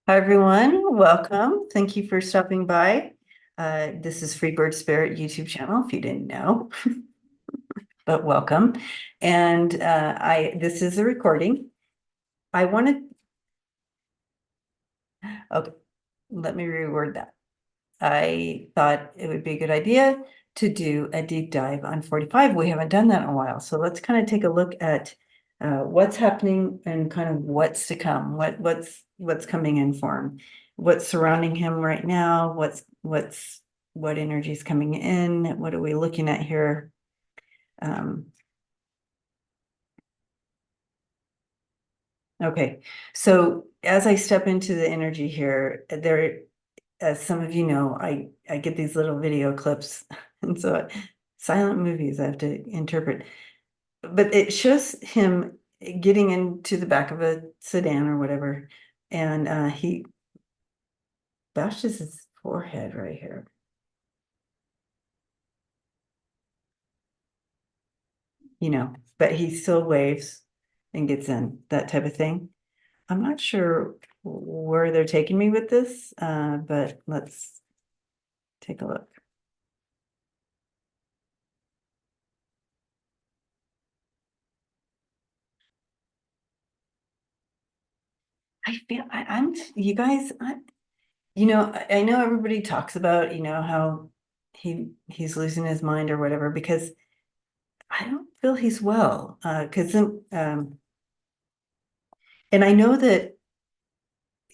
Hi, everyone. Welcome. Thank you for stopping by. This is Freebird Spirit YouTube channel, if you didn't know, but welcome. And this is a recording. I wanted, okay, let me reword that. I thought it would be a good idea to do a deep dive on 45. We haven't done that in a while. So let's kind of take a look at what's happening and kind of what's to come, what's coming in for him, what's surrounding him right now, what energy is coming in, what are we looking at here? Okay, so as I step into the energy here, as some of you know, I get these little video clips, and so silent movies I have to interpret. But it shows him getting into the back of a sedan or whatever, and he bashes his forehead right here. But he still waves and gets in, that type of thing. I'm not sure where they're taking me with this, but let's take a look. I'm, you guys, I know everybody talks about, how he's losing his mind or whatever, because I don't feel he's well. And I know that,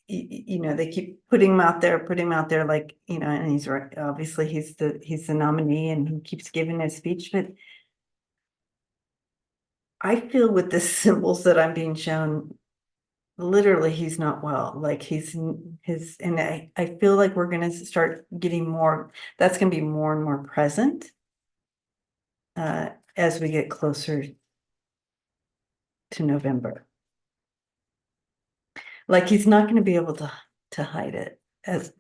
they keep putting him out there, like, and he's right. Obviously, he's the nominee and he keeps giving his speech, but I feel with the symbols that I'm being shown, literally he's not well. Like and I feel like we're going to start getting more, that's going to be more and more present as we get closer to November. Like he's not going to be able to hide it, as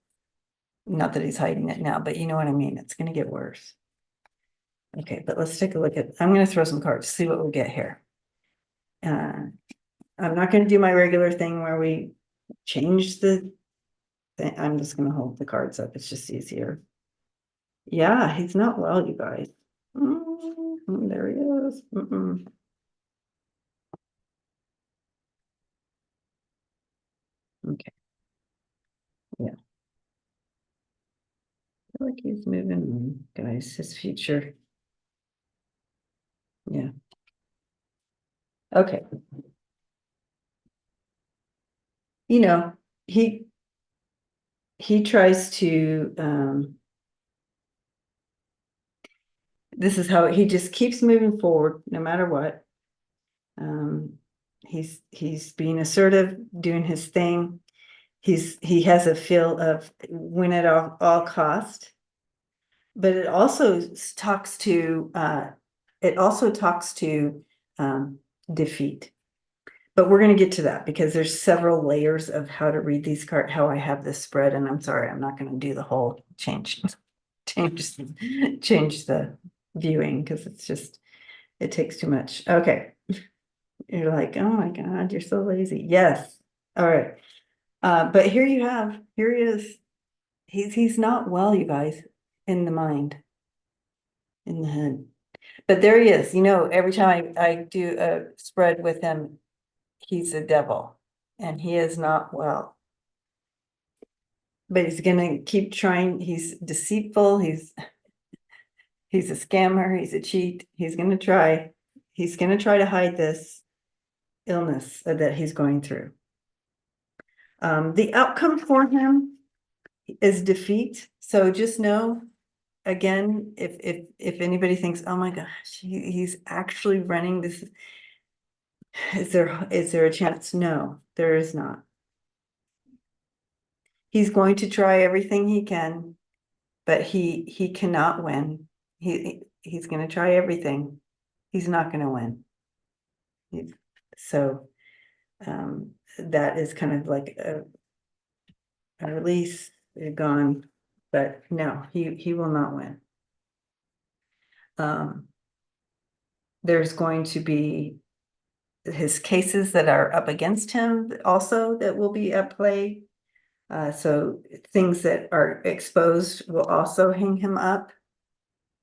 not that he's hiding it now, but you know what I mean. It's going to get worse. Okay, but let's take a look at, I'm going to throw some cards, see what we get here. I'm not going to do my regular thing where we change the thing. I'm just going to hold the cards up. It's just easier. Yeah, he's not well, you guys. There he is. Okay. Yeah. I feel like he's moving on, guys. His future. Yeah. Okay. You know, he he tries to this is how he just keeps moving forward no matter what. Um, he's being assertive, doing his thing. He has a feel of win at all cost, but it also talks to defeat. But we're going to get to that because there's several layers of how to read these cards, how I have this spread, and I'm sorry, I'm not going to do the whole change change the viewing because it takes too much. Okay. You're like, oh my God, you're so lazy. Yes. All right. But here he is. He's not well, you guys, in the mind, in the head. But there he is. Every time I do a spread with him, he's a devil and he is not well. But he's gonna keep trying. He's deceitful, he's a scammer, he's a cheat. He's gonna try to hide this illness that he's going through. The outcome for him is defeat. So just know, again, if anybody thinks, oh my gosh, he's actually running this, is there a chance? No, there is not. He's going to try everything he can, but he cannot win. He's going to try everything. He's not going to win. So that is kind of like a release, gone, but no, he will not win. There's going to be his cases that are up against him also that will be at play. So things that are exposed will also hang him up.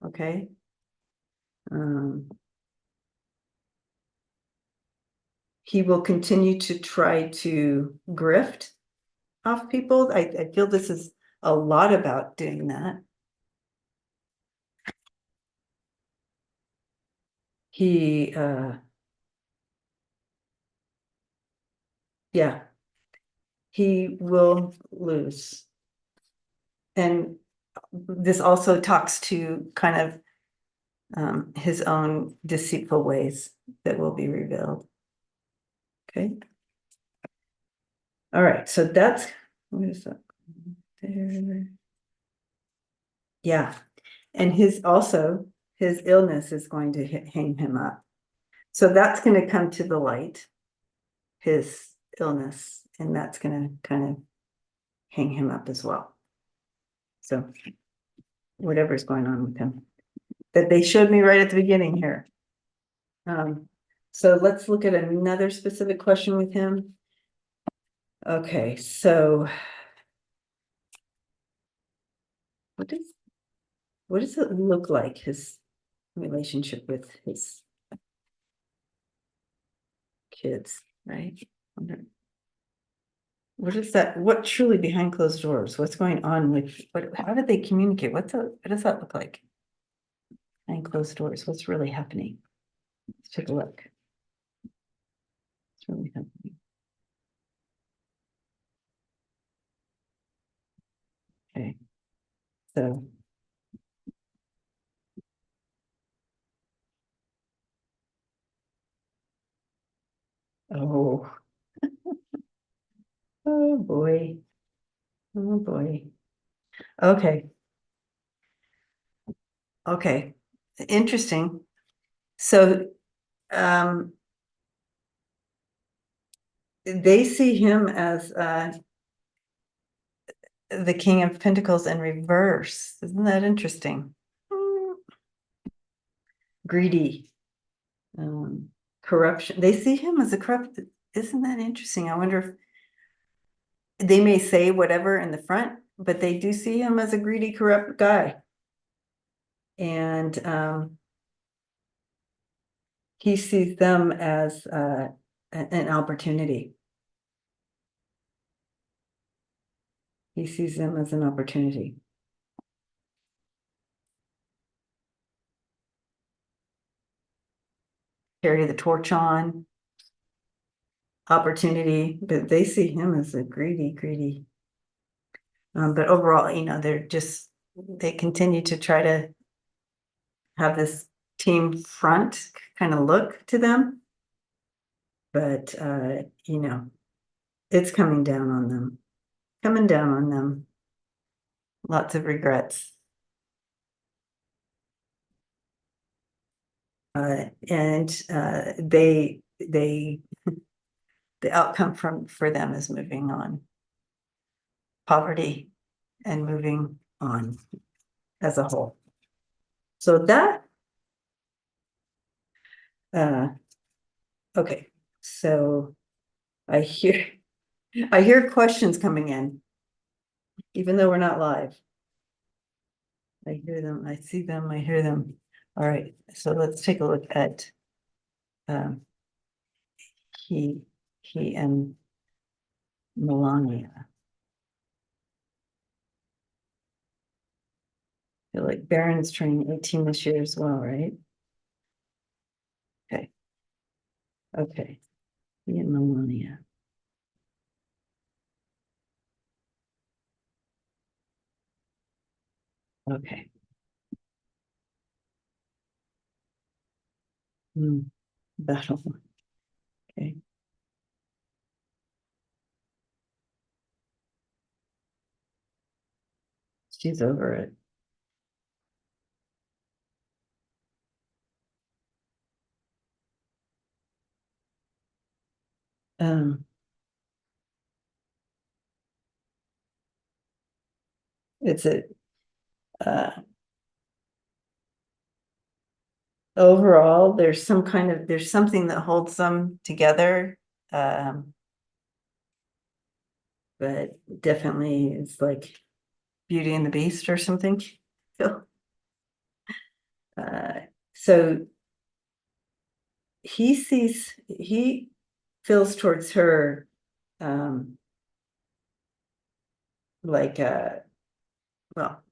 Okay. He will continue to try to grift off people. I feel this is a lot about doing that. He, yeah, he will lose. And this also talks to kind of his own deceitful ways that will be revealed. Okay. All right. So that's, what is that? There. Yeah. And his illness is going to hang him up. So that's going to come to the light, his illness, and that's going to kind of hang him up as well. So whatever's going on with him, that they showed me right at the beginning here. So let's look at another specific question with him. Okay, so what does it look like, his relationship with his kids, right? What is that? What truly behind closed doors? What's going on with how do they communicate? What does that look like? Behind closed doors, what's really happening? Let's take a look. What's really happening? Okay. So oh, oh boy. Oh boy. Okay. Okay. Interesting. So they see him as the King of Pentacles in reverse. Isn't that interesting? Greedy, corruption. They see him as a corrupt. Isn't that interesting? I wonder if they may say whatever in the front, but they do see him as a greedy, corrupt guy. And he sees them as an opportunity. He sees them as an opportunity. Carry the torch on, opportunity, but they see him as a greedy. But overall, they continue to try to have this team front kind of look to them. But, it's coming down on them. Lots of regrets. And the outcome for them is moving on. Poverty and moving on as a whole. So that, okay, so I hear questions coming in, even though we're not live. I hear them, I see them, I hear them. All right, so let's take a look at he and Melania. I feel like Baron's turning 18 this year as well, right? Okay. Okay. He and Melania. Okay. Battle. Okay. She's over it. It's a overall, there's something that holds them together. but definitely it's like Beauty and the Beast or something. So, so he feels towards her like well,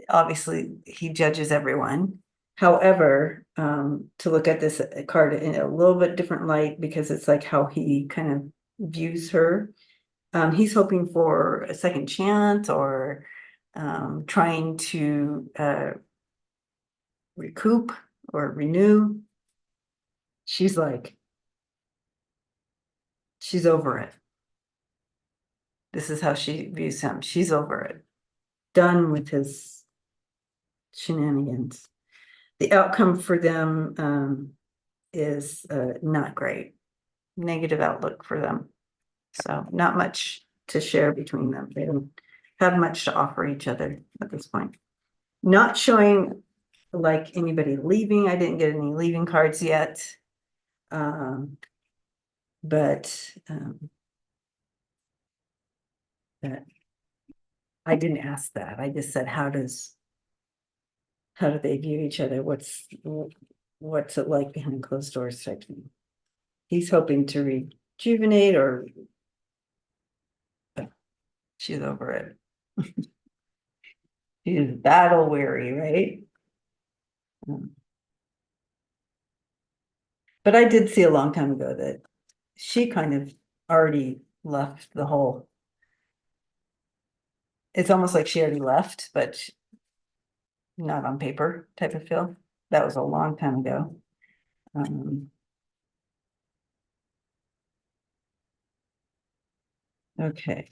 obviously he judges everyone. However, to look at this card in a little bit different light, because it's like how he kind of views her. He's hoping for a second chance, or trying to recoup or renew. She's like, she's over it. This is how she views him. She's over it. Done with his shenanigans. The outcome for them is not great. Negative outlook for them. So not much to share between them. They don't have much to offer each other at this point. Not showing like anybody leaving. I didn't get any leaving cards yet. But I didn't ask that. I just said, how do they view each other? What's it like behind closed doors type thing? He's hoping to rejuvenate, or she's over it. She's battle weary, right? But I did see a long time ago that she kind of already left the whole. It's almost like she already left, but not on paper type of feel. That was a long time ago. Okay.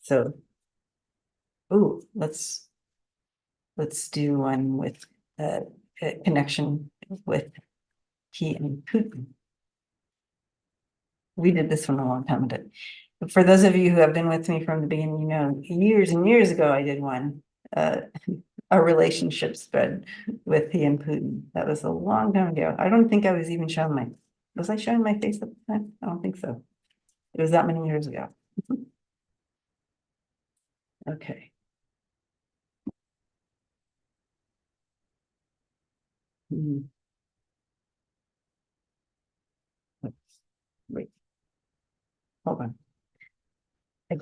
So, ooh, let's do one with a connection with he and Putin. We did this one a long time ago. For those of you who have been with me from the beginning, you know, years and years ago, I did one, a relationship spread with he and Putin. That was a long time ago. I don't think I was even showing was I showing my face at the time? I don't think so. It was that many years ago. Okay. Hmm. Wait, hold on. I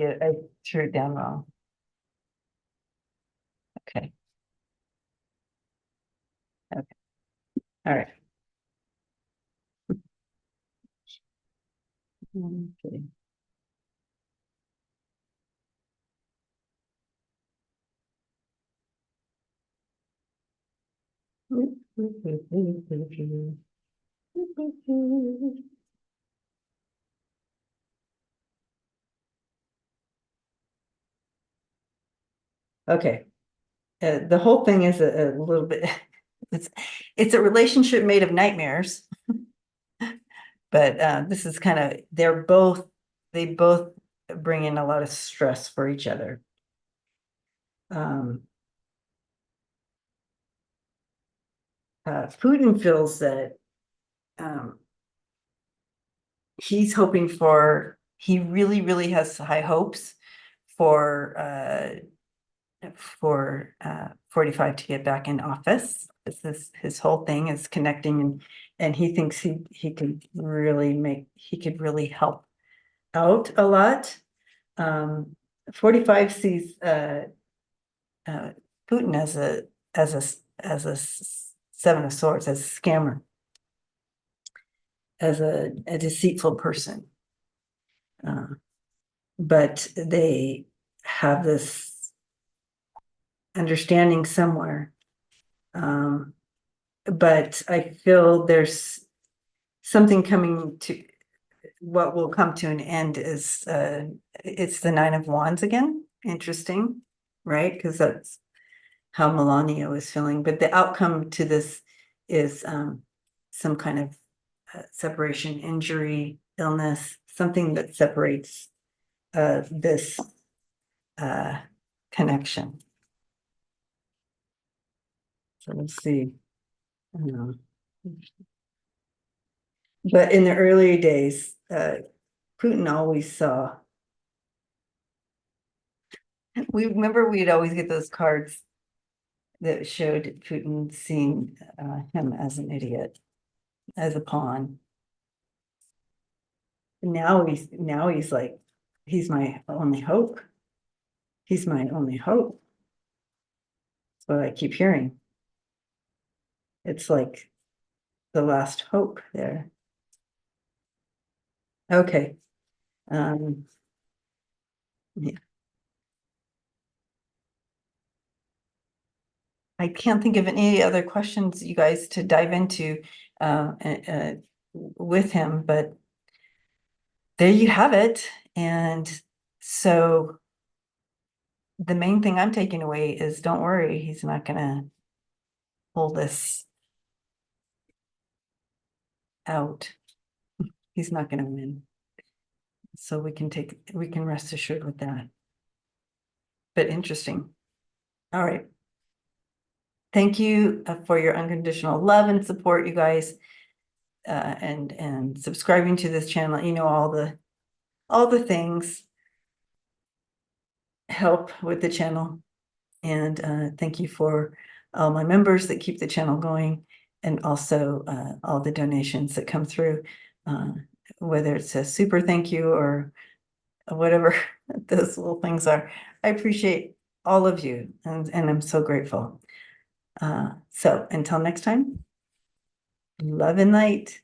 threw it down wrong. Okay. Okay. All right. Okay. Okay. The whole thing is a little bit, it's a relationship made of nightmares, but this is kind of, they both bring in a lot of stress for each other. Putin feels that he's hoping for, he really, really has high hopes for 45 to get back in office. His whole thing is connecting, and he thinks he could really help out a lot. 45 sees Putin as a Seven of Swords, as a scammer, as a deceitful person. But they have this understanding somewhere. But I feel there's something coming to, what will come to an end is it's the Nine of Wands again. Interesting, right? Because that's how Melania was feeling. But the outcome to this is some kind of separation, injury, illness, something that separates this connection. So let's see. But in the early days, Putin always saw. We remember we'd always get those cards that showed Putin seeing him as an idiot, as a pawn. Now he's like, he's my only hope. He's my only hope. That's what I keep hearing. It's like the last hope there. Okay. Um, yeah. I can't think of any other questions, you guys, to dive into with him, but there you have it. And so the main thing I'm taking away is don't worry, he's not gonna pull this out. He's not gonna win. So we can rest assured with that. But interesting. All right. Thank you for your unconditional love and support, you guys, and subscribing to this channel. You know, all the things help with the channel. And thank you for all my members that keep the channel going, and also all the donations that come through, whether it's a super thank you or whatever those little things are. I appreciate all of you, and I'm so grateful. So until next time, love and light.